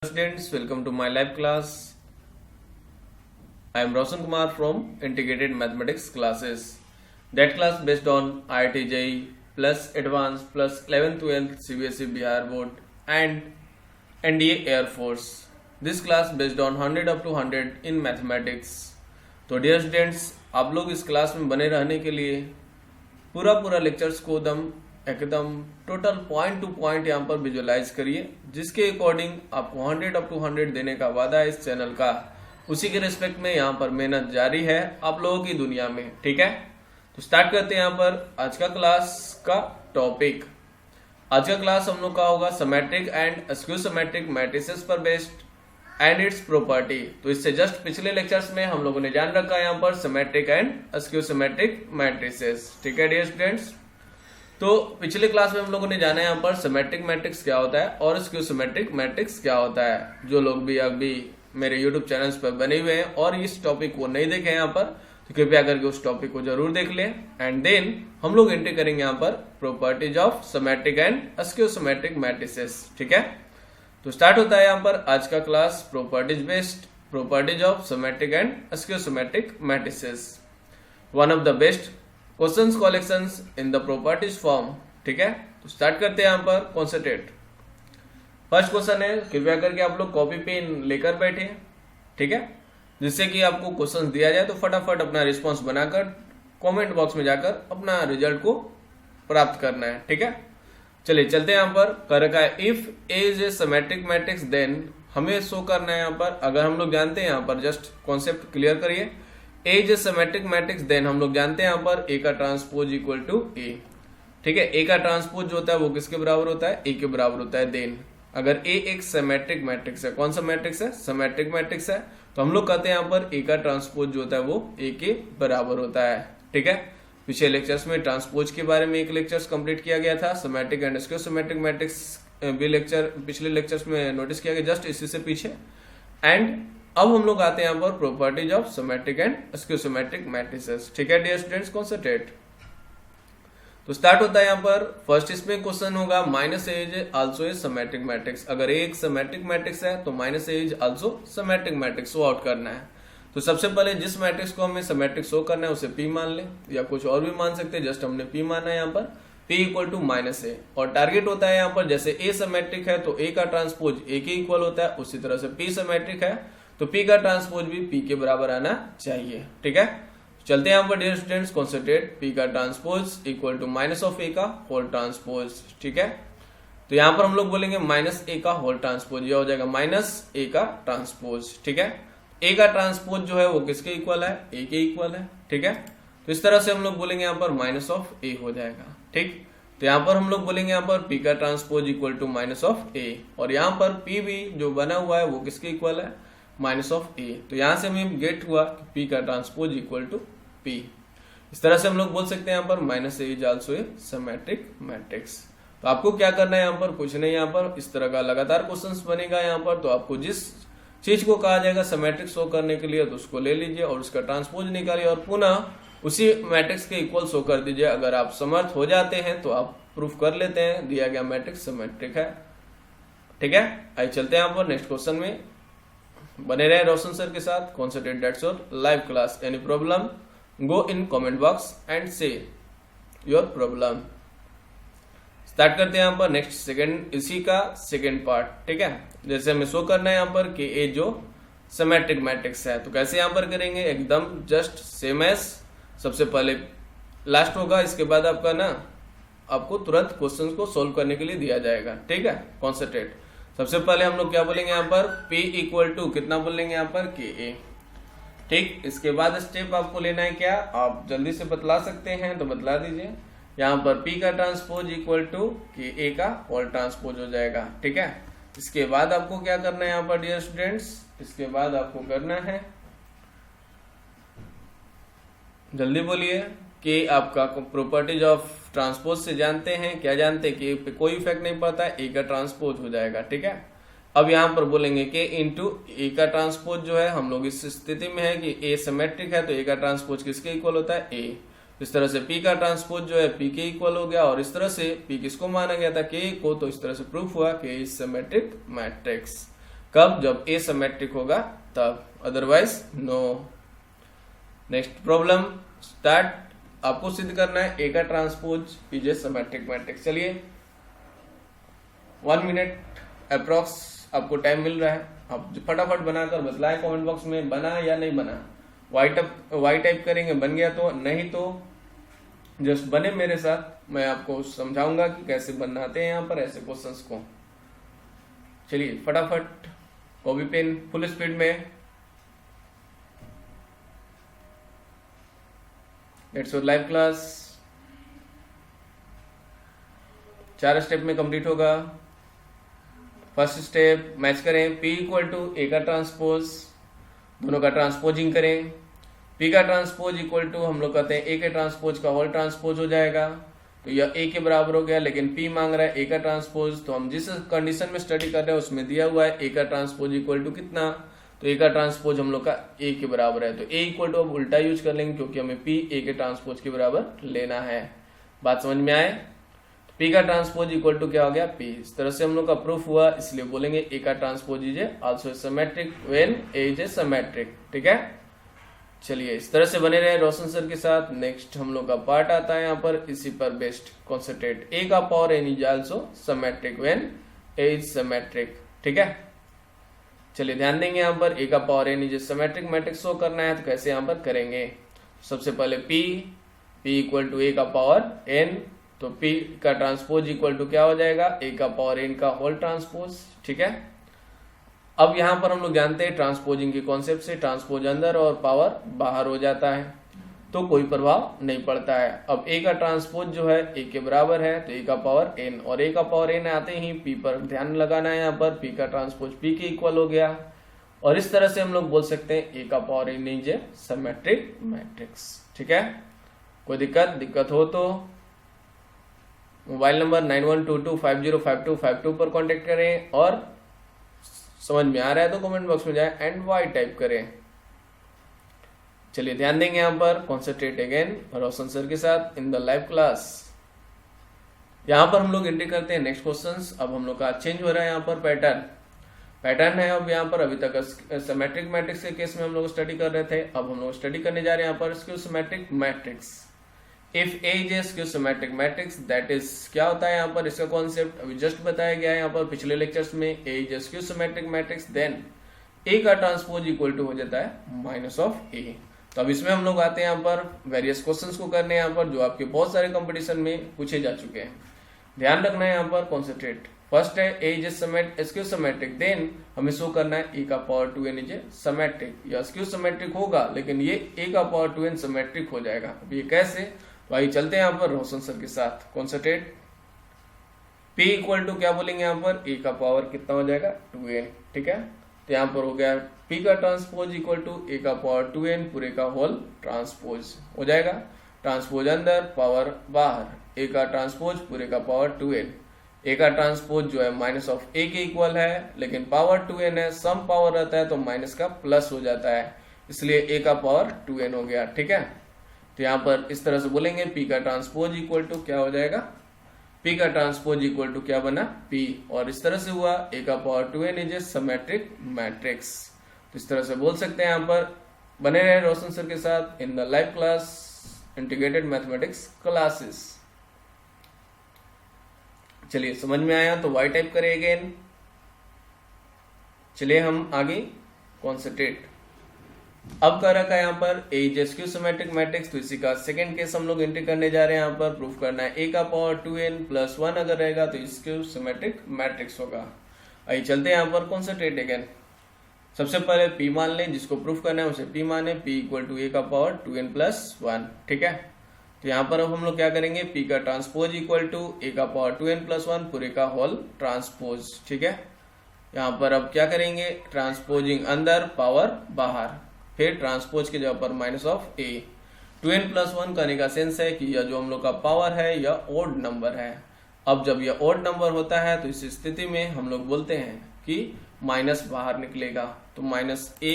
Students, welcome to my live class. I am Roshan Kumar from Integrated Mathematics classes. That class based on IIT JEE plus Advanced plus 11th 12th CBSE Bihar Board and NDA Air Force. This class based on 100 up to 100 in mathematics. तो dear students, आप लोग इस class में बने रहने के लिए पूरा लेक्चर्स को एकदम टोटल पॉइंट टू पॉइंट यहाँ पर विजुअलाइज करिए, जिसके अकॉर्डिंग आपको 100 अप टू 100 देने का वादा है इस चैनल का। उसी के रिस्पेक्ट में यहाँ पर मेहनत जारी है आप लोगों की दुनिया में। ठीक है, तो स्टार्ट करते हैं यहाँ पर आज का क्लास का टॉपिक। आज का क्लास हम लोग का होगा symmetric and skew symmetric matrices पर बेस्ड एंड इट्स प्रॉपर्टी। तो इससे जस्ट पिछले लेक्चर्स में हम लोगों ने जान रखा है यहाँ पर symmetric and skew symmetric matrices. ठीक है डियर स्टूडेंट्स, तो पिछले क्लास में हम लोगों ने जाना है यहाँ पर सिमेट्रिक मैट्रिक्स क्या होता है और स्क्यू सिमेट्रिक मैट्रिक्स क्या होता है। जो लोग भी अभी मेरे यूट्यूब चैनल्स पर बने हुए हैं और इस टॉपिक को नहीं देखे यहाँ पर, तो कृपया करके उस टॉपिक को जरूर देख लें। एंड देन हम लोग एंट्री करेंगे यहाँ पर properties of symmetric and skew symmetric matrices. ठीक है, तो स्टार्ट होता है यहाँ पर आज का class properties based properties of symmetric and skew symmetric matrices, one of the best questions collections in the properties form. ठीक है, तो स्टार्ट करते हैं यहाँ पर कॉन्सेंट्रेट। फर्स्ट क्वेश्चन है, कृपया करके आप लोग कॉपी पेन लेकर बैठे। ठीक है, जिससे कि आपको क्वेश्चन दिया जाए तो फटाफट अपना रिस्पॉन्स बनाकर कमेंट बॉक्स में जाकर अपना रिजल्ट को प्राप्त करना है। ठीक है, चलिए चलते हैं यहाँ पर। कर रखा है if A is a symmetric matrix then हमें शो करना है यहाँ पर। अगर हम लोग जानते हैं यहाँ पर, जस्ट कॉन्सेप्ट क्लियर करिए, A is a symmetric matrix then हम लोग जानते हैं यहाँ पर ए का ट्रांसपोज इक्वल टू ए। ठीक है, ए का ट्रांसपोज जो होता है वो किसके बराबर होता है, ए के बराबर होता है। देन अगर ए एक सिमेट्रिक मैट्रिक्स है, कौन सा मैट्रिक्स है, सिमेट्रिक मैट्रिक्स है, तो हम लोग कहते हैं यहाँ पर ए का ट्रांसपोज जो होता है वो ए के बराबर होता है। ठीक है, पिछले लेक्चर्स में ट्रांसपोज के बारे में एक लेक्चर्स कंप्लीट किया गया था, symmetric and skew symmetric matrix भी लेक्चर पिछले लेक्चर्स में नोटिस किया गया, जस्ट इसी से पीछे। एंड अब हम लोग आते हैं यहाँ पर properties of symmetric and skew symmetric matrices. ठीक है डियर स्टूडेंट्स, कॉन्सेंट्रेट। तो स्टार्ट होता है यहाँ पर फर्स्ट, इसमें क्वेश्चन होगा minus A is also a symmetric matrix. अगर ए एक सिमेट्रिक मैट्रिक्स है तो minus A is also symmetric matrix show out करना है। तो सबसे पहले जिस मैट्रिक्स को हमें सिमेट्रिक शो करना है उसे पी मान ले, या कुछ और भी मान सकते हैं, जस्ट हमने पी माना है यहाँ पर, P इक्वल टू माइनस ए। और टारगेट होता है यहाँ पर, जैसे ए सिमेट्रिक है तो ए का ट्रांसपोज ए के इक्वल होता है, उसी तरह से P सिमेट्रिक है तो P का ट्रांसपोज भी P के बराबर आना चाहिए। ठीक है, चलते हैं यहाँ पर डियर स्टूडेंट्स, कॉन्सेंट्रेट। P का transpose equal to minus of A का होल ट्रांसपोज। ठीक है, तो यहाँ पर हम लोग बोलेंगे माइनस ए का होल ट्रांसपोज, यह हो जाएगा माइनस ए का ट्रांसपोज। ठीक है, ए का ट्रांसपोज जो है वो किसके इक्वल है, ए के इक्वल है। ठीक है, तो इस तरह से हम लोग बोलेंगे यहाँ पर माइनस ऑफ ए हो जाएगा। ठीक, तो यहाँ पर हम लोग बोलेंगे यहाँ पर P का transpose equal to minus of A, और यहाँ पर P भी जो बना हुआ है वो किसके इक्वल है, माइनस ऑफ ए। तो यहाँ से हमें गेट हुआ कि P का ट्रांसपोज इक्वल टू P। इस तरह से हम लोग बोल सकते हैं यहाँ पर minus A is also a symmetric matrix. तो आपको क्या करना है यहाँ पर, कुछ नहीं, यहाँ पर इस तरह का लगातार क्वेश्चंस बनेगा यहाँ पर। तो आपको जिस चीज को कहा जाएगा सिमेट्रिक शो करने के लिए तो उसको ले लीजिए और उसका ट्रांसपोज निकालिए और पुनः उसी मैट्रिक्स के इक्वल शो कर दीजिए। अगर आप समर्थ हो जाते हैं तो आप प्रूफ कर लेते हैं दिया गया मैट्रिक्स सिमेट्रिक है। ठीक है, आइए चलते हैं यहाँ पर नेक्स्ट क्वेश्चन में। बने रहे रोशन सर के साथ, concentrate, that's your live class. Any problem go in comment box and से योर प्रॉब्लम। स्टार्ट करते हैं यहाँ पर नेक्स्ट सेकंड, इसी का सेकंड पार्ट। ठीक है, जैसे हमें शो करना है यहाँ पर कि ए जो सिमेट्रिक मैट्रिक्स है, तो कैसे यहाँ पर करेंगे, एकदम जस्ट सेम एज सबसे पहले लास्ट होगा, इसके बाद आपका ना आपको तुरंत क्वेश्चंस को सोल्व करने के लिए दिया जाएगा। ठीक है, कॉन्सेंट्रेट। सबसे पहले हम लोग क्या बोलेंगे यहाँ पर, P इक्वल टू कितना बोलेंगे यहाँ पर, के ए। ठीक, इसके बाद स्टेप आपको लेना है क्या, आप जल्दी से बतला सकते हैं तो बतला दीजिए। यहाँ पर P का ट्रांसपोज इक्वल टू के ए का होल ट्रांसपोज हो जाएगा। ठीक है, इसके बाद आपको क्या करना है यहाँ पर डियर स्टूडेंट्स, इसके बाद आपको करना है, जल्दी बोलिए, कि आपका प्रॉपर्टीज ऑफ ट्रांसपोज से जानते हैं, क्या जानते हैं कि पे कोई इफेक्ट नहीं पड़ता है, ए का ट्रांसपोज हो जाएगा। ठीक है, अब यहाँ पर बोलेंगे कि इंटू ए का ट्रांसपोज जो है, हम लोग इस स्थिति में है कि ए सिमेट्रिक है तो ए का ट्रांसपोज किसके इक्वल होता है, ए। इस तरह से P का ट्रांसपोज जो है P के इक्वल हो गया, और इस तरह से P किसको माना गया था, K को, तो इस तरह से प्रूफ हुआ कि इज सिमेट्रिक मैट्रिक्स। कब? जब ए सिमेट्रिक होगा तब, otherwise no. Next problem start. आपको सिद्ध करना है ए का transpose is a symmetric matrix. चलिए 1 मिनट अप्रोक्स आपको टाइम मिल रहा है, आप फटाफट बनाकर बतलाएं कमेंट बॉक्स में बना या नहीं बना। वाई टाइप करेंगे बन गया तो, नहीं तो जस्ट बने मेरे साथ, मैं आपको समझाऊंगा कि कैसे बनाते हैं यहाँ पर ऐसे क्वेश्चंस को। चलिए फटाफट कॉपी पेन फुल स्पीड में। Let's your live class 4 step में कंप्लीट होगा। फर्स्ट स्टेप मैच करें P इक्वल टू ए का ट्रांसपोज, दोनों का ट्रांसपोजिंग करें। P का ट्रांसपोज इक्वल टू हम लोग कहते हैं ए के ट्रांसपोज का होल ट्रांसपोज हो जाएगा, तो यह ए के बराबर हो गया, लेकिन P मांग रहा है ए का ट्रांसपोज, तो हम जिस कंडीशन में स्टडी कर रहे हैं उसमें दिया हुआ है ए का ट्रांसपोज इक्वल टू कितना, तो ए का ट्रांसपोज हम लोग का ए के बराबर है, तो ए इक्वल टू अब उल्टा यूज कर लेंगे क्योंकि हमें P ए के ट्रांसपोज के बराबर लेना है। बात समझ में आए? P का ट्रांसपोज इक्वल टू क्या हो गया P। इस तरह से हम लोग का प्रूफ हुआ, इसलिए बोलेंगे ए का transpose is also symmetric when A is symmetric. ठीक है, चलिए इस तरह से बने रहे रोशन सर के साथ। नेक्स्ट हम लोग का पार्ट आता है यहाँ पर, इसी पर बेस्ड कॉन्सेंट्रेट। ए का power N is also symmetric when A is symmetric. ठीक है, चलिए ध्यान देंगे यहाँ पर ए का power N is symmetric matrix show करना है, तो कैसे यहाँ पर करेंगे। सबसे पहले P इक्वल टू ए का पावर n, तो P का ट्रांसपोज इक्वल टू क्या हो जाएगा, ए का पावर n का होल ट्रांसपोज। ठीक है, अब यहां पर हम लोग जानते हैं ट्रांसपोजिंग के कॉन्सेप्ट से, ट्रांसपोज अंदर और पावर बाहर हो जाता है तो कोई प्रभाव नहीं पड़ता है। अब ए का ट्रांसपोज जो है ए के बराबर है, तो ए का पावर n, और ए का पावर n आते ही P पर ध्यान लगाना है। यहाँ पर P का ट्रांसपोज P के इक्वल हो गया, और इस तरह से हम लोग बोल सकते हैं ए का power n is a symmetric matrix. ठीक है, कोई दिक्कत हो तो मोबाइल नंबर 9122505252 पर कांटेक्ट करें, और समझ में आ रहा है तो कमेंट बॉक्स में जाएं एंड वाई टाइप करें। चलिए ध्यान देंगे यहाँ पर, कॉन्सेंट्रेट अगेन रोशन सर के साथ इन द लाइव क्लास। यहाँ पर हम लोग एंट्री करते हैं नेक्स्ट क्वेश्चंस। अब हम लोग का चेंज हो रहा है यहाँ पर पैटर्न है। अब यहाँ पर अभी तक सिमेट्रिक मैट्रिक्स के केस में हम लोग स्टडी कर रहे थे, अब हम लोग स्टडी करने जा रहे हैं यहाँ पर skew symmetric matrix. If A is a skew symmetric matrix that is, क्या होता है यहाँ पर इसका कॉन्सेप्ट अभी जस्ट बताया गया है यहाँ पर पिछले लेक्चर्स में। A is a skew symmetric matrix then A का ट्रांसपोज इक्वल टू हो जाता है माइनस ऑफ ए। तो अब इसमें हम लोग आते हैं यहाँ पर वेरियस क्वेश्चंस को करने, यहाँ पर जो आपके बहुत सारे कंपटीशन में पूछे जा चुके हैं। ध्यान रखना है यहाँ पर, कॉन्सेंट्रेट। फर्स्ट है A is a skew symmetric, then हमें शो करना है ए का power 2n is a symmetric. या स्क्यू सिमेट्रिक होगा लेकिन ये ए का पावर 2n सिमेट्रिक हो जाएगा। अब ये कैसे, भाई चलते हैं यहाँ पर रोशन सर के साथ। कॉन्सेंट्रेट P इक्वल टू क्या बोलेंगे यहाँ पर, ए का पावर कितना हो जाएगा 2n। ठीक है, तो यहाँ पर हो गया P का ट्रांसपोज इक्वल टू ए का पावर 2n पूरे का होल ट्रांसपोज हो जाएगा। ट्रांसपोज अंदर पावर बाहर, ए का ट्रांसपोज पूरे का पावर 2n। ए का ट्रांसपोज जो है माइनस ऑफ ए के इक्वल है, लेकिन पावर 2n है, सम पावर रहता है तो माइनस का प्लस हो जाता है, इसलिए ए का पावर 2n हो गया। ठीक है, तो यहाँ पर इस तरह से बोलेंगे P का ट्रांसपोज इक्वल टू क्या हो जाएगा, P का ट्रांसपोज इक्वल टू क्या बना P, और इस तरह से हुआ A का power 2n is a symmetric matrix. तो इस तरह से बोल सकते हैं। यहाँ पर बने रहे रोशन सर के साथ in the live class integrated mathematics classes. चलिए समझ में आया तो वाई टाइप करें अगेन। चलिए हम आगे कॉन्सेंट्रेट। अब कर रखा है यहाँ पर A is a skew symmetric matrix, तो इसी का सेकंड केस हम लोग एंट्री करने जा रहे हैं। यहाँ पर प्रूफ करना है ए का पावर 2n प्लस 1 अगर रहेगा तो स्क्यू सिमेट्रिक मैट्रिक्स होगा। आइए चलते हैं यहाँ पर कॉन्सेंट्रेट अगेन। सबसे पहले P मान लें, जिसको प्रूफ करना है उसे P माने, P इक्वल टू ए का पावर 2n प्लस 1। ठीक है, तो यहाँ पर अब हम लोग क्या करेंगे, P का ट्रांसपोज इक्वल टू ए का पावर 2n प्लस 1 पूरे का होल ट्रांसपोज। ठीक है, यहाँ पर अब क्या करेंगे, ट्रांसपोजिंग अंदर पावर बाहर, फिर ट्रांसपोज की जगह पर minus of A. 2n plus 1 करने का सेंस है कि यह जो हम लोग का पावर है यह ओड नंबर है। अब जब यह ओड नंबर होता है तो इस स्थिति में हम लोग बोलते हैं कि माइनस बाहर निकलेगा, तो माइनस ए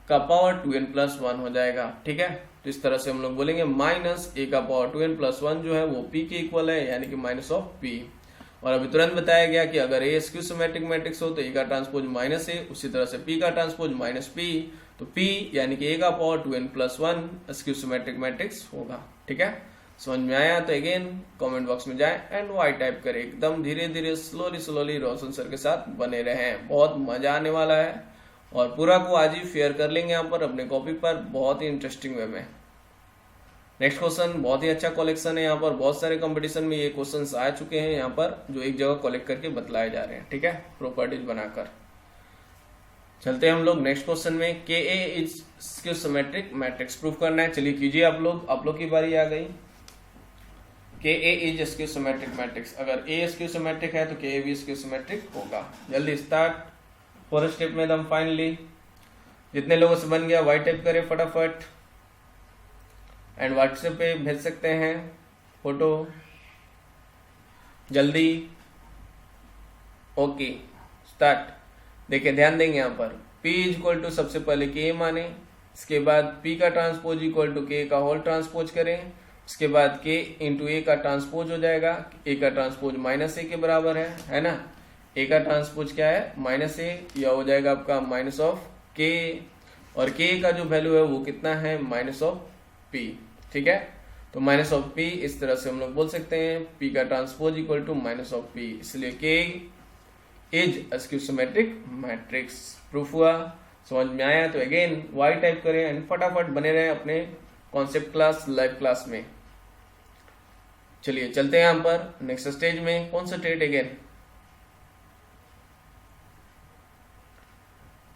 का पावर 2n प्लस 1 हो जाएगा। ठीक है, तो इस तरह से हम लोग बोलेंगे माइनस ए का पावर 2n प्लस 1 जो है वो P के इक्वल है, यानी कि माइनस ऑफ P। और अभी तुरंत बताया गया कि अगर ए स्क्यू सिमेट्रिक मैट्रिक्स हो तो ए का ट्रांसपोज माइनस ए, उसी तरह से पी का ट्रांसपोज माइनस पी, तो पी यानी कि ए का power 2n+1 skew symmetric matrix होगा। ठीक है, समझ में आया? तो अगेन कमेंट बॉक्स में जाए एंड वाई टाइप करें, एकदम धीरे धीरे स्लोली रोशन सर के साथ बने रहे, बहुत मजा आने वाला है और पूरा को आज ही फेयर कर लेंगे यहाँ पर अपने कॉपी पर, बहुत ही इंटरेस्टिंग वे में। नेक्स्ट क्वेश्चन बहुत ही अच्छा कलेक्शन है, यहाँ पर बहुत सारे कंपटीशन में ये क्वेश्चंस आ चुके हैं यहाँ पर, जो एक जगह कलेक्ट करके बतलाए जा रहे हैं। ठीक है, प्रॉपर्टीज बनाकर चलते हैं हम लोग नेक्स्ट क्वेश्चन में। के A is skew symmetric matrix proof करना है। चलिए कीजिए आप लोग की बारी आ गई। के A is skew symmetric matrix, अगर ए स्क्यू सिमेट्रिक है तो के ए भी स्क्यू सिमेट्रिक होगा। जल्दी स्टार्ट, फर्स्ट स्टेप में एकदम फाइनली जितने लोगों से बन गया वाई टाइप करें फटाफट एंड व्हाट्सएप पे भेज सकते हैं फोटो जल्दी। Okay start. देखिए ध्यान देंगे यहाँ पर P इज इक्वल टू सबसे पहले के माने, इसके बाद P का ट्रांसपोज इक्वल टू के का होल ट्रांसपोज करें, उसके बाद के इंटू ए का ट्रांसपोज हो जाएगा। ए का ट्रांसपोज माइनस ए के बराबर है ना। ए का ट्रांसपोज क्या है? माइनस ए, यह हो जाएगा आपका माइनस ऑफ के, और के का जो वैल्यू है वो कितना है? Minus of P. ठीक है, तो माइनस ऑफ पी इस तरह से हम लोग बोल सकते हैं पी का transpose equal to minus of P, इसलिए के is skew symmetric matrix proof हुआ। समझ में आया? तो अगेन वाई टाइप करें एंड फटाफट बने रहे अपने कॉन्सेप्ट क्लास लाइव क्लास में। चलिए चलते हैं यहाँ पर नेक्स्ट स्टेज में। कौन सा स्टेज? अगेन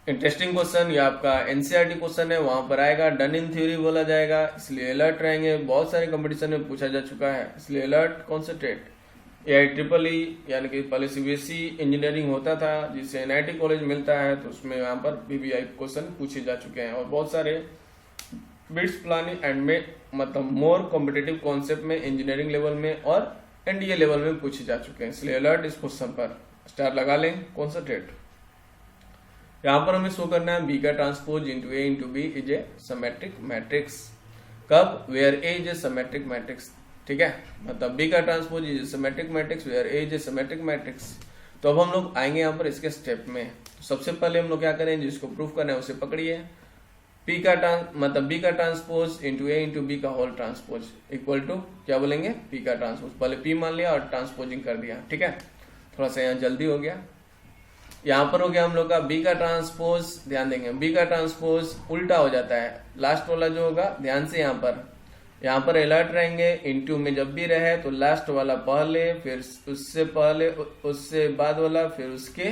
इंटरेस्टिंग क्वेश्चन, ये आपका एनसीईआरटी क्वेश्चन है, वहां पर आएगा, डन इन थ्योरी बोला जाएगा, इसलिए अलर्ट रहेंगे। बहुत सारे कंपटीशन में पूछा जा चुका है, इसलिए अलर्ट। कॉन्सेंट्रेट। AIEEE यानी कि पहले CBSE इंजीनियरिंग होता था जिससे NIT कॉलेज मिलता है, तो उसमें यहाँ पर BBI क्वेश्चन पूछे जा चुके हैं और बहुत सारे बिट्स प्लानिंग एंड में मतलब मोर कॉम्पिटेटिव कॉन्सेप्ट में इंजीनियरिंग लेवल में और NDA लेवल में पूछे जा चुके हैं, इसलिए अलर्ट इस क्वेश्चन पर स्टार लगा लें। कॉन्सेंट्रेट। यहाँ पर हमें शो करना है बी का transpose into A into B is a symmetric matrix. कब? Where A is a symmetric matrix. ठीक है, मतलब बी का transpose is a symmetric matrix where A is a symmetric matrix. तो अब हम लोग आएंगे यहाँ पर इसके स्टेप में। तो सबसे पहले हम लोग क्या करेंगे, जिसको प्रूफ करना है उसे पकड़िए। पी का मतलब बी का transpose into A into B का होल ट्रांसपोज इक्वल टू क्या बोलेंगे? पी का ट्रांसपोज। पहले पी मान लिया और ट्रांसपोजिंग कर दिया। ठीक है, थोड़ा सा यहाँ जल्दी हो गया। यहाँ पर हो गया हम लोग का बी का ट्रांसपोज, ध्यान देंगे बी का ट्रांसपोज उल्टा हो जाता है, लास्ट वाला जो होगा ध्यान से यहाँ पर अलर्ट रहेंगे। इनटू में जब भी रहे तो लास्ट वाला पहले, फिर उससे पहले, उससे बाद वाला, फिर उसके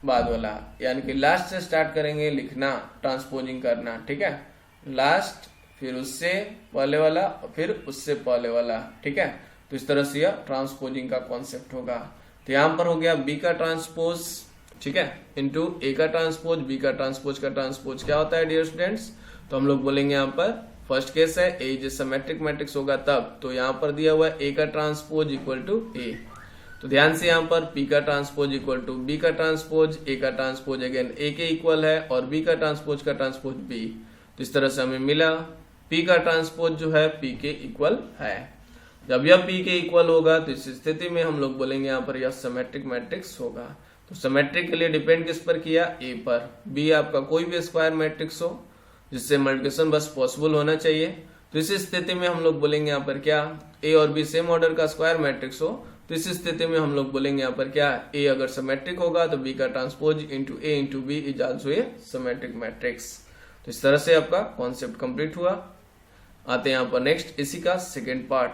बाद वाला, यानी कि लास्ट से स्टार्ट करेंगे लिखना, ट्रांसपोजिंग करना। ठीक है, लास्ट फिर उससे पहले वाला फिर उससे पहले वाला। ठीक है, तो इस तरह से यह ट्रांसपोजिंग का कॉन्सेप्ट होगा। तो यहाँ पर हो गया बी का ट्रांसपोज, ठीक है, इंटू ए का ट्रांसपोज। बी का ट्रांसपोज का ट्रांसपोज क्या होता है डियर स्टूडेंट्स? तो हम लोग बोलेंगे यहाँ पर फर्स्ट केस है ए इज सिमेट्रिक मैट्रिक्स होगा तब, तो यहाँ पर दिया हुआ है ए का ट्रांसपोज इक्वल टू ए। तो ध्यान से यहाँ पर पी का ट्रांसपोज इक्वल टू बी का ट्रांसपोज, ए का ट्रांसपोज अगेन ए के इक्वल है और बी का ट्रांसपोज बी। तो इस तरह से हमें मिला पी का ट्रांसपोज जो है पी के इक्वल है। जब यह पी के इक्वल होगा तो इस स्थिति में हम लोग बोलेंगे यहाँ पर यह सिमेट्रिक मैट्रिक्स होगा। तो सिमेट्रिक के लिए डिपेंड किस पर किया? ए पर। बी आपका कोई भी स्क्वायर मैट्रिक्स हो जिससे मल्टीप्लिकेशन बस पॉसिबल होना चाहिए। तो इस स्थिति में हम लोग बोलेंगे यहाँ पर क्या? ए और बी सेम ऑर्डर का स्क्वायर मैट्रिक्स हो तो इस स्थिति में हम लोग बोलेंगे यहाँ पर क्या? ए अगर सिमेट्रिक होगा तो बी का transpose into A into B is also a symmetric matrix. तो इस तरह से आपका कॉन्सेप्ट कंप्लीट हुआ। आते हैं यहाँ पर नेक्स्ट इसी का सेकेंड पार्ट।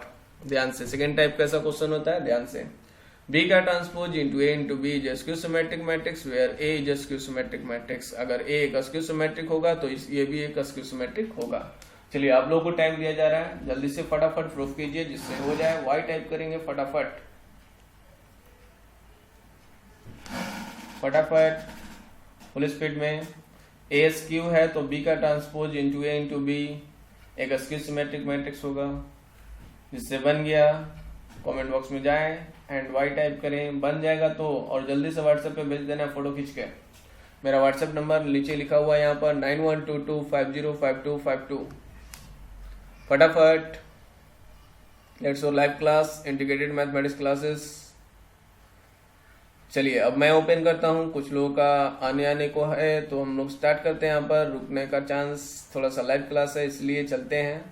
ध्यान से, सेकेंड टाइप कैसा क्वेश्चन होता है, ध्यान से। बी का transpose into A into B is skew symmetric matrix where A is skew symmetric matrix. अगर ए एक स्क्यू सिमेट्रिक होगा तो ये भी एक स्क्यू सिमेट्रिक होगा। चलिए आप लोगों को टाइम दिया जा रहा है, जल्दी से फटाफट प्रूफ कीजिए जिससे हो जाए। वाई टाइप करेंगे फटाफट फटाफट फुल स्पीड में। ए स्क्यू है तो बी का transpose into A into B एक स्क्यू सिमेट्रिक मैट्रिक्स होगा, जिससे बन गया। कमेंट बॉक्स में जाएं एंड वाई टाइप करें, बन जाएगा तो, और जल्दी से व्हाट्सएप पे भेज देना फोटो खींच के। मेरा व्हाट्सएप नंबर नीचे लिखा हुआ है यहाँ पर 9122505252। फटाफट let's go live class integrated mathematics classes. चलिए अब मैं ओपन करता हूँ, कुछ लोगों का आने को है तो हम लोग स्टार्ट करते हैं। यहाँ पर रुकने का चांस, थोड़ा सा लाइव क्लास है इसलिए चलते हैं।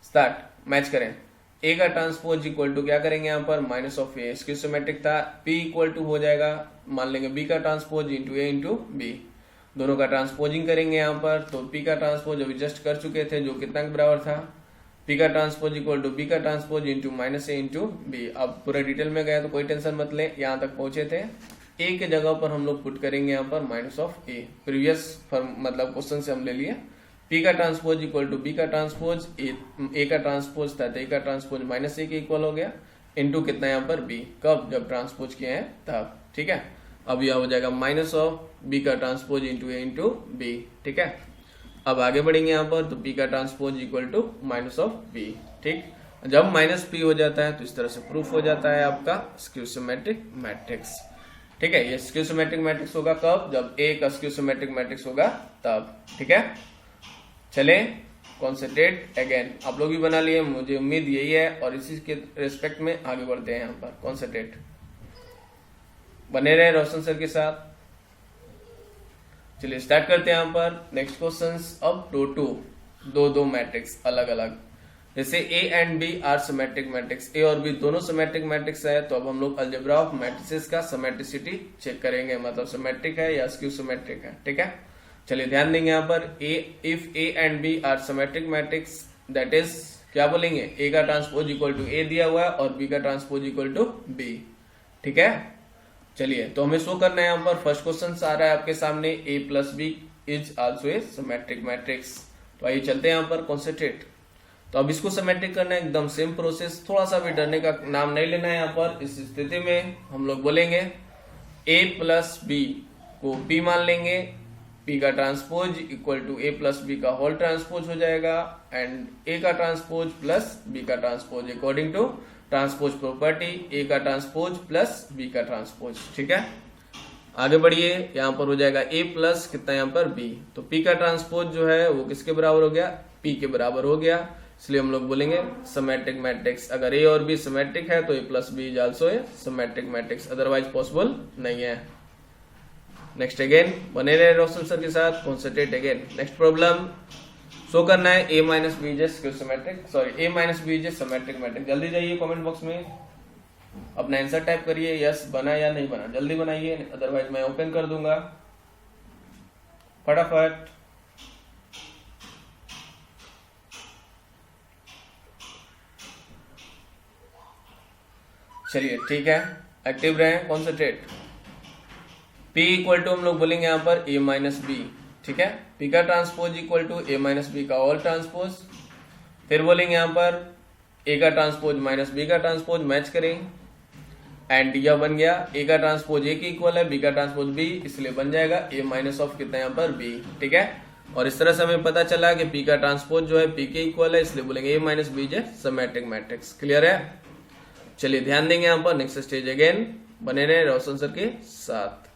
स्टार्ट। मैच करें। ए का ट्रांसपोज इक्वल टू क्या करेंगे यहाँ पर माइनस ऑफ ए, इसकी सिमेट्रिक था। पी इक्वल टू हो जाएगा, मान लेंगे बी का transpose into A into B, दोनों का ट्रांसपोजिंग करेंगे यहाँ पर। तो पी का ट्रांसपोज अभी जस्ट कर चुके थे, जो कितना के बराबर था, पी का ट्रांसपोज इक्वल टू बी का ट्रांसपोज इंटू माइनस ए इंटू बी। अब पूरे डिटेल में गए तो कोई टेंशन मत ले, यहाँ तक पहुंचे थे। ए के जगह पर हम लोग पुट करेंगे यहाँ पर माइनस ऑफ ए, प्रीवियस मतलब क्वेश्चन से हम ले लिए। पी का ट्रांसपोज इक्वल टू बी का ट्रांसपोज, ए का ट्रांसपोज था तो ए का ट्रांसपोज माइनस ए के इक्वल हो गया, इंटू कितना यहाँ पर बी, कब, जब ट्रांसपोज किए हैं तब। ठीक है, अब यह हो जाएगा माइनस ऑफ बी का transpose into A into B. ठीक है, अब आगे बढ़ेंगे यहाँ पर, तो पी का transpose equal to minus of B. ठीक, जब माइनस पी हो जाता है तो इस तरह से प्रूफ हो जाता है आपका स्क्यू सिमेट्रिक मैट्रिक्स। ठीक है, ये स्क्यू सिमेट्रिक मैट्रिक्स होगा कब, जब ए का स्क्यू सिमेट्रिक मैट्रिक्स होगा तब। ठीक है, चले कॉन्सेंट्रेट अगेन, आप लोग भी बना लिए, मुझे उम्मीद यही है, और इसी के रिस्पेक्ट में आगे बढ़ते हैं। यहाँ पर कॉन्सेंट्रेट बने रहे रोशन सर के साथ। चलिए स्टार्ट करते हैं यहाँ पर नेक्स्ट क्वेश्चंस। अब दो मैट्रिक्स अलग अलग, जैसे A and B are symmetric matrix, A और बी दोनों सिमेट्रिक मैट्रिक्स है, तो अब हम लोग अलजेब्रा ऑफ मैट्रिसेस का सिमेट्रिसिटी चेक करेंगे, मतलब सिमेट्रिक है या स्क्यू सिमेट्रिक है। ठीक है, चलिए ध्यान देंगे यहाँ पर, if A and B are symmetric matrix, that is क्या बोलेंगे, ए का ट्रांसपोज इक्वल टू ए दिया हुआ है और बी का ट्रांसपोज इक्वल टू बी। ठीक है, चलिए तो हमें शो करना है यहाँ पर, फर्स्ट क्वेश्चन आ रहा है आपके सामने, A plus B is also a symmetric matrix. तो आइए चलते हैं यहाँ पर कॉन्सेंट्रेट। तो अब इसको सिमेट्रिक करना है, एकदम सेम प्रोसेस, थोड़ा सा भी डरने का नाम नहीं लेना है यहाँ पर। इस स्थिति में हम लोग बोलेंगे ए प्लस बी को पी मान लेंगे, पी का transpose equal to A plus B का होल ट्रांसपोज हो जाएगा, एंड ए का ट्रांसपोज प्लस बी का transpose according to transpose property, A का ट्रांसपोज प्लस बी का ट्रांसपोज। ठीक है, आगे बढ़िए, यहाँ पर हो जाएगा ए प्लस कितना यहाँ पर बी, तो पी का ट्रांसपोज जो है वो किसके बराबर हो गया, पी के बराबर हो गया, इसलिए हम लोग बोलेंगे सिमेट्रिक मैट्रिक्स। अगर ए और बी सिमेट्रिक है तो A plus B is also a symmetric matrix, otherwise possible नहीं है। नेक्स्ट अगेन बने रहे रोशन सर के साथ, concentrate again. Next problem show करना है A minus B is symmetric, sorry A minus B is symmetric matrix. जल्दी जाइए कमेंट बॉक्स में अपना आंसर टाइप करिए, यस बना या नहीं बना, जल्दी बनाइए, अदरवाइज मैं ओपन कर दूंगा फटाफट। चलिए ठीक है, एक्टिव रहे, कॉन्सेंट्रेट। P इक्वल टू हम लोग बोलेंगे यहाँ पर A माइनस बी। ठीक है, P का transpose equal to A minus B का ऑल ट्रांसपोज, फिर बोलेंगे यहाँ पर A का ट्रांसपोज माइनस B का ट्रांसपोज, मैच करें, एंड यह बन गया A का ट्रांसपोज A के इक्वल है, B का ट्रांसपोज B, इसलिए बन जाएगा A माइनस ऑफ कितना यहाँ पर B। ठीक है, और इस तरह से हमें पता चला कि P का ट्रांसपोज जो है P के इक्वल है, इसलिए बोलेंगे A minus B is symmetric matrix. Clear है, चलिए ध्यान देंगे यहाँ पर। नेक्स्ट स्टेज अगेन बने रहे रोशन सर के साथ।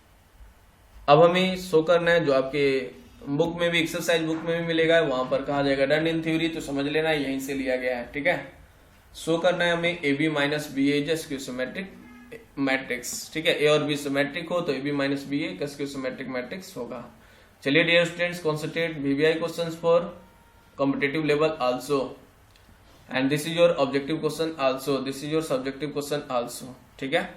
अब हमें शो करना है, जो आपके बुक में भी, एक्सरसाइज बुक में भी मिलेगा, वहां पर कहा जाएगा डन इन थ्योरी, तो समझ लेना यहीं से लिया गया है। ठीक है, शो करना है हमें A B minus B is skew symmetric matrix. ठीक है, ए और बी सिमेट्रिक हो तो A B minus B A का स्क्यू सिमेट्रिक मैट्रिक्स होगा। चलिए dear students, concentrate, VVI questions for competitive level also, and this is your objective question also, this is your subjective question also. ठीक है,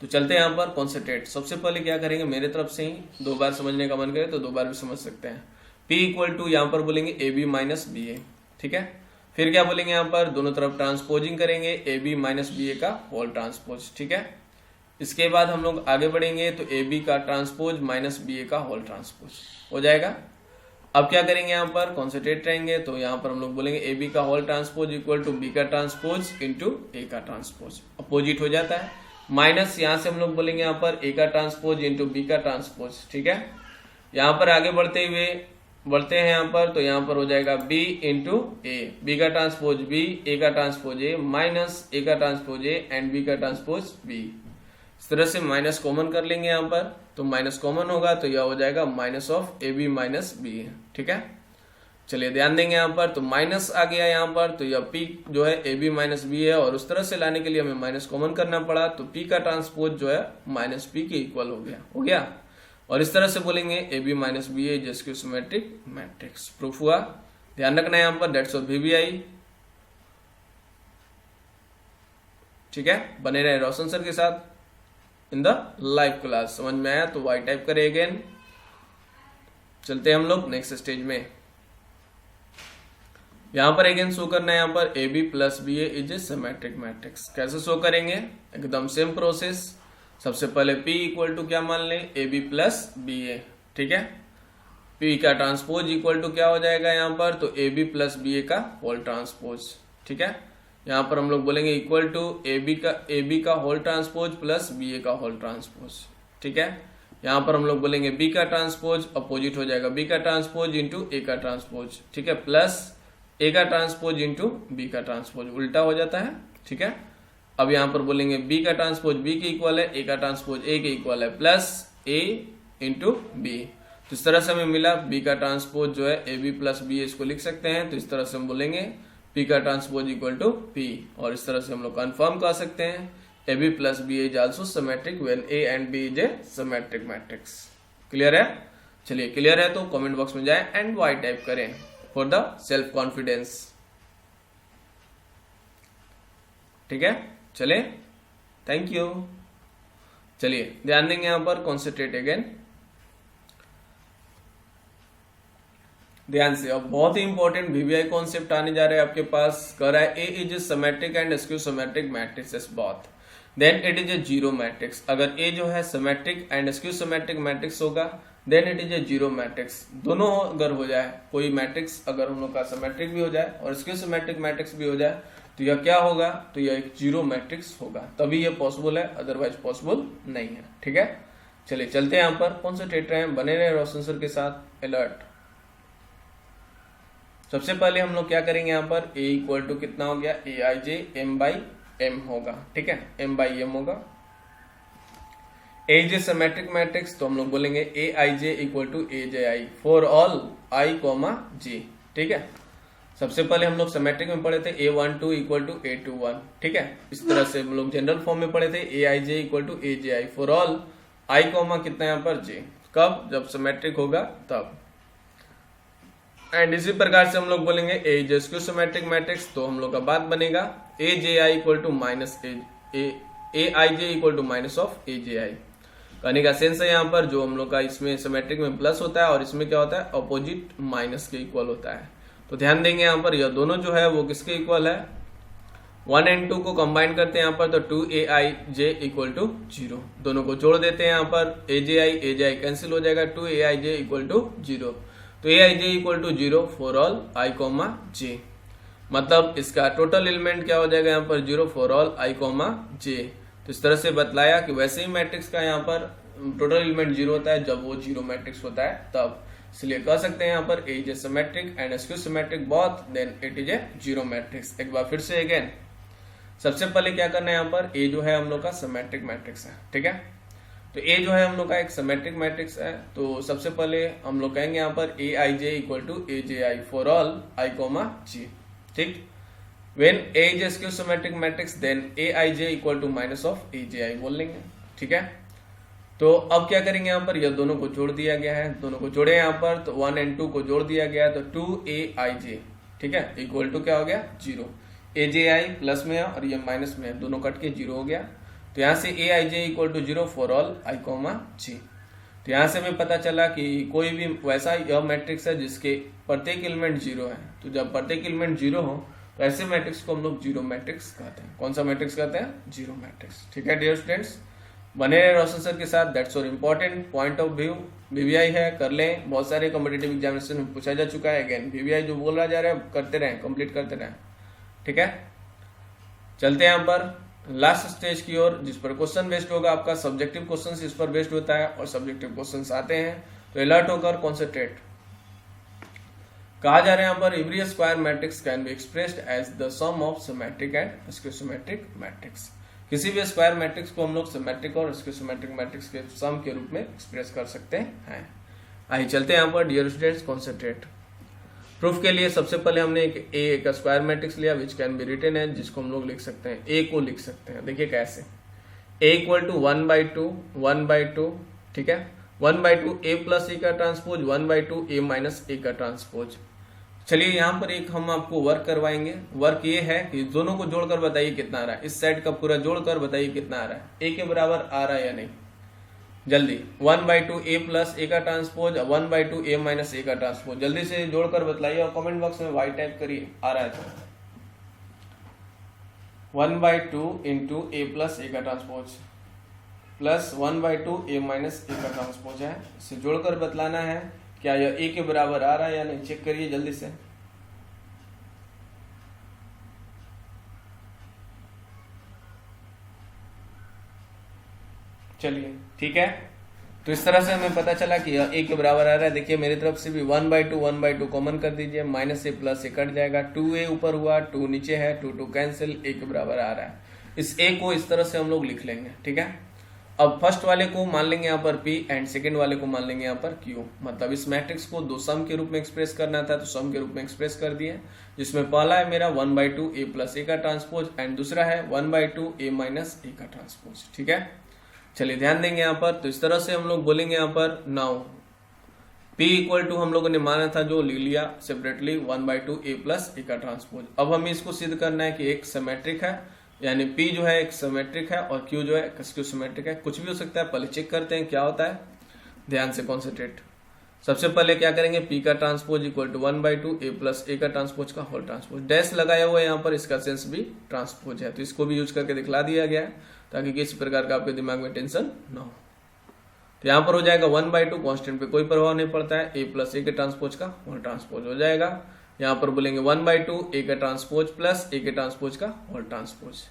तो चलते हैं यहाँ पर कॉन्सेंट्रेट। सबसे पहले क्या करेंगे, मेरे तरफ से ही 2 बार समझने का मन करे तो 2 बार भी समझ सकते हैं। P इक्वल टू यहाँ पर बोलेंगे ए बी माइनस बी ए। ठीक है, फिर क्या बोलेंगे यहाँ पर, दोनों तरफ ट्रांसपोजिंग करेंगे, ए बी माइनस बी ए का होल ट्रांसपोज। ठीक है, इसके बाद हम लोग आगे बढ़ेंगे तो ए बी का ट्रांसपोज माइनस बी ए का होल ट्रांसपोज हो जाएगा। अब क्या करेंगे यहाँ पर, कॉन्सेंट्रेट रहेंगे, तो यहाँ पर हम लोग बोलेंगे ए बी का whole transpose equal to B का ट्रांसपोज इंटू ए का ट्रांसपोज, अपोजिट हो जाता है, माइनस यहाँ से हम लोग बोलेंगे यहाँ पर ए का ट्रांसपोज इंटू बी का ट्रांसपोज। ठीक है, यहाँ पर आगे बढ़ते हैं यहाँ पर, तो यहाँ पर हो जाएगा बी इंटू ए, बी का ट्रांसपोज बी, ए का ट्रांसपोज ए, माइनस ए का ट्रांसपोज ए एंड बी का ट्रांसपोज बी। इस तरह से माइनस कॉमन कर लेंगे यहाँ पर, तो माइनस कॉमन होगा तो यह हो जाएगा minus of A B minus B. ठीक है, चलिए ध्यान देंगे यहाँ पर, तो माइनस आ गया यहाँ पर, तो यह P जो है ए बी माइनस बी है, और उस तरह से लाने के लिए हमें माइनस कॉमन करना पड़ा, तो P का ट्रांसपोज जो है माइनस P के इक्वल हो गया। और इस तरह से बोलेंगे A B minus B A is skew symmetric matrix. Proof हुआ, ध्यान रखना है यहाँ पर, दैट्स ऑफ VBI। ठीक है, बने रहे रोशन सर के साथ इन द लाइव क्लास। समझ में आया तो वाई टाइप करें अगेन। चलते हैं हम लोग नेक्स्ट स्टेज में। यहां पर अगेन शो करना है, यहां पर A B plus B A is a symmetric matrix. कैसे शो करेंगे, एकदम सेम प्रोसेस। सबसे पहले P इक्वल टू क्या मान लें, ए बी प्लस बी ए। ठीक है, P का ट्रांसपोज इक्वल टू क्या हो जाएगा यहाँ पर, तो A B plus B A का होल ट्रांसपोज। ठीक है, यहाँ पर हम लोग बोलेंगे इक्वल टू ए बी का whole transpose plus B A का होल ट्रांसपोज। ठीक है, यहाँ पर हम लोग बोलेंगे B का ट्रांसपोज अपोजिट हो जाएगा B का ट्रांसपोज इंटू ए का ट्रांसपोज। ठीक है, प्लस ए का ट्रांसपोज इंटू बी का ट्रांसपोज, उल्टा हो जाता है। ठीक है, अब यहाँ पर बोलेंगे B का ट्रांसपोज B के इक्वल है, ए का ट्रांसपोज ए के इक्वल है, प्लस ए इंटू बी। तो इस तरह से हमें मिला B का ट्रांसपोज जो है ए बी प्लस बी, इसको लिख सकते हैं। तो इस तरह से हम बोलेंगे P का ट्रांसपोज इक्वल टू P, और इस तरह से हम लोग कंफर्म कर सकते हैं A B plus B is also symmetric when A and B is a symmetric matrix. Clear है? चलिए क्लियर है तो कमेंट बॉक्स में जाएं एंड वाई टाइप करें फॉर द सेल्फ कॉन्फिडेंस। ठीक है, चले, थैंक यू। चलिए ध्यान देंगे यहां पर, कॉन्सेंट्रेट अगेन, ध्यान से। अब बहुत ही इंपॉर्टेंट VBI कॉन्सेप्ट आने जा रहे हैं आपके पास। कह रहा है A is a symmetric and skew symmetric matrix both, then it is a zero matrix. अगर ए जो है symmetric and skew symmetric matrix होगा, then it is a zero matrix. दोनों अगर हो जाए, कोई मैट्रिक्स अगर हम लोग का सिमेट्रिक भी हो जाए और स्क्यू सिमेट्रिक मैट्रिक्स भी हो जाए, तो यह क्या होगा, तो यह एक जीरो मैट्रिक्स होगा, तभी यह पॉसिबल है, अदरवाइज पॉसिबल नहीं है। ठीक है, चलिए चलते हैं यहाँ पर, कॉन्सेंट्रेट रहे, बने रहे रोशन सर के साथ, अलर्ट। सबसे पहले हम लोग क्या करेंगे, यहाँ पर a इक्वल टू कितना हो गया, ए I J M by M होगा। ठीक है, एम बाई एम होगा। ए जे सिमेट्रिक मैट्रिक्स, तो हम लोग बोलेंगे A I J equal to A J I for all I comma J. ठीक है, सबसे पहले हम लोग सिमेट्रिक में पढ़े थे A12 इक्वल टू A21। ठीक है, इस तरह से हम लोग जनरल फॉर्म में पढ़े थे A I J equal to A J I for all I comma कितना यहाँ पर जे। कब, जब सिमेट्रिक होगा तब। एंड इसी प्रकार से हम लोग बोलेंगे A J skew symmetric matrix, तो हम लोग का बात बनेगा A J I equal to minus A I J equal to minus of A J I. कहने का सेंस है यहाँ पर, जो हम लोग का इसमें सिमेट्रिक में प्लस होता है और इसमें क्या होता है, अपोजिट माइनस के इक्वल होता है। तो ध्यान देंगे यहाँ पर, यह दोनों जो है वो किसके इक्वल है, 1 एंड 2 को कंबाइन करते हैं यहाँ पर, तो 2aij इक्वल टू 0। दोनों को जोड़ देते हैं यहाँ पर, aj कैंसिल हो जाएगा, 2aij इक्वल टू 0। तो aij equal to 0 for all i comma j, मतलब इसका टोटल एलिमेंट क्या हो जाएगा यहाँ पर, 0 for all i comma j। तो इस तरह से बतलाया कि वैसे ही मैट्रिक्स का यहाँ पर टोटल एलिमेंट 0 होता है जब वो जीरो मैट्रिक्स होता है तब। इसलिए कह सकते हैं यहाँ पर A is a symmetric and skew symmetric both, then it is a zero matrix. एक बार फिर से अगेन, सबसे पहले क्या करना है यहाँ पर, ए जो है हम लोग का सिमेट्रिक मैट्रिक्स है। ठीक है, तो ए जो है हम लोग का एक सिमेट्रिक मैट्रिक्स है, तो सबसे पहले हम लोग कहेंगे यहाँ पर A I J equal to A J I for all I comma J. ठीक, when A is a skew symmetric matrix then A I J equal to minus of A J I बोल लेंगे। ठीक है, तो अब क्या करेंगे यहाँ पर, यह दोनों को जोड़ दिया गया है, दोनों को जोड़े यहाँ पर, तो 1 एंड 2 को जोड़ दिया गया है, तो 2aij, ठीक है, इक्वल टू क्या हो गया, 0। aj प्लस में है और ये माइनस में है, दोनों कट के 0 हो गया। तो यहाँ से aij equal to 0 for all i comma j। तो यहाँ से हमें पता चला कि कोई भी वैसा यह मैट्रिक्स है जिसके प्रत्येक एलिमेंट 0 है, तो जब प्रत्येक एलिमेंट 0 हो तो ऐसे मैट्रिक्स को हम लोग जीरो मैट्रिक्स कहते हैं। कौन सा मैट्रिक्स कहते हैं, जीरो मैट्रिक्स। ठीक है डियर स्टूडेंट्स, बने रहे रोशन सर के साथ, दैट्स और important point of view. VBI है, कर लें, बहुत सारे कॉम्पिटिटिव एग्जामिनेशन में पूछा जा चुका है। अगेन VBI जो बोल रहा जा रहा है करते रहें, कंप्लीट करते रहें। ठीक है, चलते हैं यहाँ पर लास्ट स्टेज की ओर, जिस पर क्वेश्चन बेस्ड होगा आपका, सब्जेक्टिव क्वेश्चन इस पर बेस्ड होता है और सब्जेक्टिव क्वेश्चन आते हैं, तो अलर्ट होकर कॉन्सेंट्रेट। कहा जा रहा है यहाँ पर every square matrix can be expressed as the sum of symmetric and skew symmetric matrix. किसी भी स्क्वायर मैट्रिक्स को हम लोग सिमेट्रिक और स्क्यू सिमेट्रिक मैट्रिक्स के सम के रूप में एक्सप्रेस कर सकते हैं। आइए चलते हैं यहाँ पर डियर स्टूडेंट्स, कॉन्सेंट्रेट। प्रूफ के लिए सबसे पहले हमने एक ए का स्क्वायर मैट्रिक्स लिया विच कैन बी रिटन है, जिसको हम लोग लिख सकते हैं, ए को लिख सकते हैं। देखिए कैसे, ए इक्वल टू 1/2 ठीक है, 1/2 ए प्लस ए का ट्रांसपोज, 1/2 ए माइनस ए का ट्रांसपोज। चलिए यहाँ पर एक हम आपको वर्क करवाएंगे। वर्क ये है कि दोनों को जोड़कर बताइए कितना आ रहा है, इस सेट का पूरा जोड़कर बताइए कितना आ रहा है, ए के बराबर आ रहा है या नहीं। जल्दी 1/2 ए प्लस ए का ट्रांसपोज, 1/2 ए माइनस ए का ट्रांसपोज, जल्दी से जोड़कर बताइए और कमेंट बॉक्स में वाई टाइप करिए, आ रहा है तो 1/2 इंटू ए प्लस ए का transpose plus 1/2 A minus A का ट्रांसपोज है। इसे जोड़कर बतलाना है क्या यह ए के बराबर आ रहा है या नहीं, चेक करिए जल्दी से। चलिए ठीक है, तो इस तरह से हमें पता चला कि यह ए के बराबर आ रहा है। देखिए मेरी तरफ से भी 1/2 कॉमन कर दीजिए, माइनस ए प्लस ए कट जाएगा, 2a ऊपर हुआ, 2 नीचे है, 2 कैंसिल, ए के बराबर आ रहा है। इस ए को इस तरह से हम लोग लिख लेंगे, ठीक है। अब फर्स्ट वाले को मान लेंगे यहाँ पर P एंड सेकंड वाले को मान लेंगे यहाँ पर Q। मतलब इस मैट्रिक्स को दो सम के रूप में एक्सप्रेस करना था तो सम के रूप में एक्सप्रेस कर दिए, जिसमें पहला है मेरा 1/2 ए प्लस ए का ट्रांसपोज एंड दूसरा है 1/2 ए माइनस ए का ट्रांसपोज, ठीक है। चलिए ध्यान देंगे यहाँ पर, तो इस तरह से हम लोग बोलेंगे यहाँ पर नाउ P इक्वल टू हम लोगों ने माना था जो ले लिया सेपरेटली 1/2 ए प्लस ए का ट्रांसपोज। अब हमें इसको सिद्ध करना है कि एक सिमेट्रिक है, यानी P जो है एक सिमेट्रिक है और Q जो है एक्सक्यू सिमेट्रिक है। कुछ भी हो सकता है, पहले चेक करते हैं क्या होता है, ध्यान से कॉन्सेंट्रेट। सबसे पहले क्या करेंगे, P का transpose equal to 1/2 A plus A का ट्रांसपोज का होल ट्रांसपोज। डैश लगाया हुआ है यहाँ पर, इसका सेंस भी ट्रांसपोज है, तो इसको भी यूज करके दिखला दिया गया है ताकि किसी प्रकार का आपके दिमाग में टेंशन ना हो। तो यहाँ पर हो जाएगा 1/2, कॉन्स्टेंट पे कोई प्रभाव नहीं पड़ता है, ए प्लस ए के ट्रांसपोज का होल ट्रांसपोज हो जाएगा। यहाँ पर बोलेंगे 1/2 ए का ट्रांसपोज प्लस ए के ट्रांसपोज का होल ट्रांसपोज।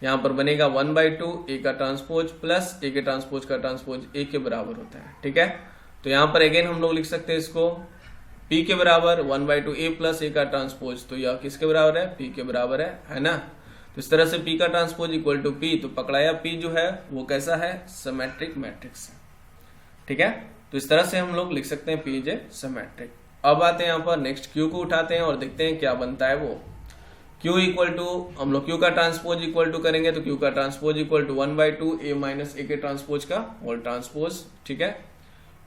यहाँ पर बनेगा 1/2 ए का ट्रांसपोज प्लस ए के ट्रांसपोज का ट्रांसपोज ए के बराबर होता है, ठीक है। तो यहाँ पर अगेन हम लोग लिख सकते हैं इसको P के बराबर 1/2 ए प्लस ए का ट्रांसपोज, तो यह किसके बराबर है, P के बराबर है ना। तो इस तरह से P का ट्रांसपोज इक्वल टू P, तो पकड़ाया P जो है वो कैसा है, सिमेट्रिक मैट्रिक्स है, ठीक है। तो इस तरह से हम लोग लिख सकते हैं P इज ए सिमेट्रिक। अब आते हैं यहाँ पर नेक्स्ट Q को उठाते हैं और देखते हैं क्या बनता है वो। Q इक्वल टू हम लोग Q का ट्रांसपोज इक्वल टू करेंगे तो Q का transpose equal to 1/2 A minus A के ट्रांसपोज का होल ट्रांसपोज, ठीक है।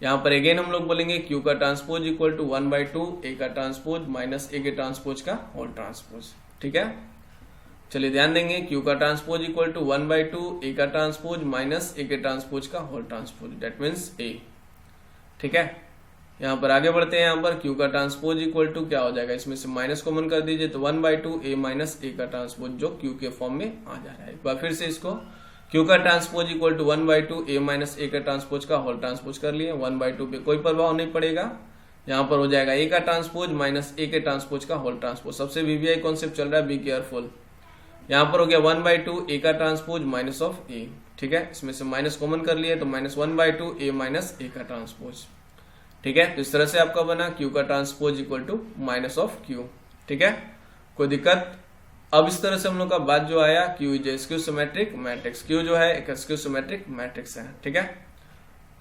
यहाँ पर अगेन हम लोग बोलेंगे Q का ट्रांसपोज इक्वल टू 1/2 ए का ट्रांसपोज माइनस ए के ट्रांसपोज का होल ट्रांसपोज, ठीक है। चलिए ध्यान देंगे, Q का ट्रांसपोज इक्वल टू 1/2 ए का ट्रांसपोज माइनस ए के ट्रांसपोज का whole transpose, that means A, ठीक है। यहाँ पर आगे बढ़ते हैं, यहाँ पर Q का ट्रांसपोज इक्वल टू क्या हो जाएगा, इसमें से माइनस कॉमन कर दीजिए तो 1/2 ए माइनस ए का ट्रांसपोज जो Q के फॉर्म में आ जा रहा है। एक बार फिर से इसको Q का transpose equal to 1/2 A minus A का ट्रांसपोज का होल ट्रांसपोज कर लिए, 1/2 पे कोई प्रभाव नहीं पड़ेगा। यहाँ पर हो जाएगा ए का ट्रांसपोज माइनस ए के ट्रांसपोज का होल ट्रांसपोज। सबसे VVI कॉन्सेप्ट चल रहा है, बी केयरफुल। यहाँ पर हो गया 1/2 ए का ट्रांसपोज माइनस ऑफ ए, ठीक है। इसमें से माइनस कॉमन कर लिए तो माइनस 1/2 ए माइनस ए का ट्रांसपोज, ठीक है। तो इस तरह से आपका बना Q का transpose equal to minus of Q, ठीक है, कोई दिक्कत। अब इस तरह से हम लोग का बात जो आया, Q is a skew symmetric matrix, Q जो है एक स्क्यू सिमेट्रिक मैट्रिक्स है, ठीक है।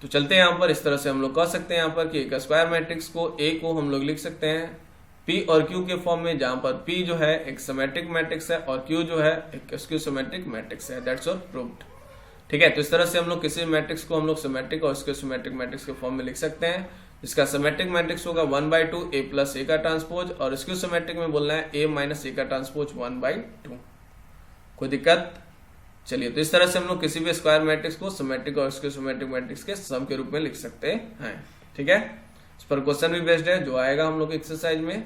तो चलते हैं यहाँ पर, इस तरह से हम लोग कह सकते हैं यहाँ पर कि एक स्क्वायर मैट्रिक्स को A को हम लोग लिख सकते हैं P और Q के फॉर्म में, जहां पर P जो है एक सिमेट्रिक मैट्रिक्स है और Q जो है एक स्क्यू सिमेट्रिक मैट्रिक्स है, दैट्स ऑल प्रूव्ड, ठीक है। तो इस तरह से हम लोग किसी मैट्रिक्स को हम लोग सिमेट्रिक और स्क्यू सिमेट्रिक मैट्रिक्स के फॉर्म में लिख सकते हैं। इसका सिमेट्रिक मैट्रिक्स होगा 1/2 ए प्लस ए का ट्रांसपोज और स्क्यू सिमेट्रिक में बोलना है ए माइनस ए का ट्रांसपोज 1/2, कोई दिक्कत। चलिए, तो इस तरह से हम लोग किसी भी स्क्वायर मैट्रिक्स को सिमेट्रिक और स्क्यू सिमेट्रिक मैट्रिक्स के सम के रूप में लिख सकते हैं, ठीक है। इस पर क्वेश्चन भी बेस्ड है जो आएगा हम लोग एक्सरसाइज में।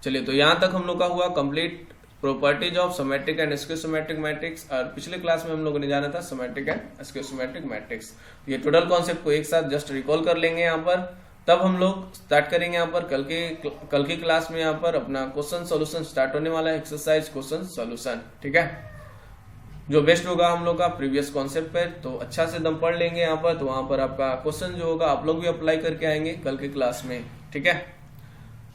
चलिए, तो यहां तक हम लोग का हुआ complete properties of symmetric and skew symmetric matrix. और पिछले क्लास में हम लोगों ने जाना था symmetric and skew symmetric matrix. ये टोटल कॉन्सेप्ट को एक साथ जस्ट रिकॉल कर लेंगे यहाँ पर, तब हम लोग स्टार्ट करेंगे यहाँ पर कल की क्लास में यहाँ पर अपना क्वेश्चन सोल्यूशन स्टार्ट होने वाला है, एक्सरसाइज क्वेश्चन सोल्यूशन, ठीक है। जो बेस्ट होगा हम लोग का प्रीवियस कॉन्सेप्ट पे, तो अच्छा से दम पढ़ लेंगे यहाँ पर, तो वहां पर आपका क्वेश्चन जो होगा आप लोग भी अप्लाई करके आएंगे कल की क्लास में, ठीक है।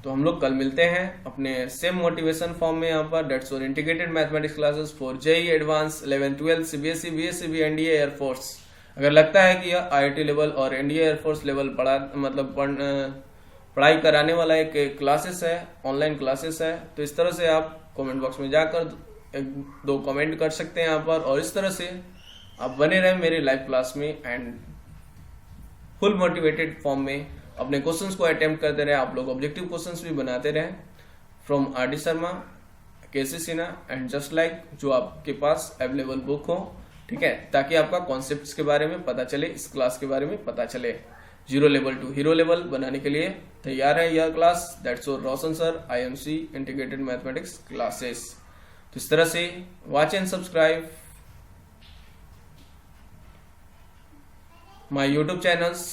तो हम लोग कल मिलते हैं अपने सेम मोटिवेशन फॉर्म में यहाँ पर, dates for integrated mathematics classes for JEE advance 11, 12 CBSE, BSEB, NDA, air force. अगर लगता है कि यह आईआईटी लेवल और एनडीए एयरफोर्स लेवल पढ़ाई कराने वाला एक क्लासेस है, ऑनलाइन क्लासेस है। तो इस तरह से आप कमेंट बॉक्स में जाकर एक दो कमेंट कर सकते हैं यहाँ पर, और इस तरह से आप बने रहें मेरे लाइव क्लास में एंड फुल मोटिवेटेड फॉर्म में अपने क्वेश्चंस को अटेम्प्ट करते रहे। आप लोग ऑब्जेक्टिव क्वेश्चंस भी बनाते रहें from R D Sharma, K C Sinha and just like, जो आपके पास अवेलेबल बुक हो, ठीक है, ताकि आपका कॉन्सेप्ट्स के बारे में पता चले, इस क्लास के बारे में पता चले। 0 लेवल टू हीरो लेवल बनाने के लिए तैयार है यह class. That's your Roshan sir, IMC integrated mathematics classes. तो इस तरह से watch and subscribe my YouTube channels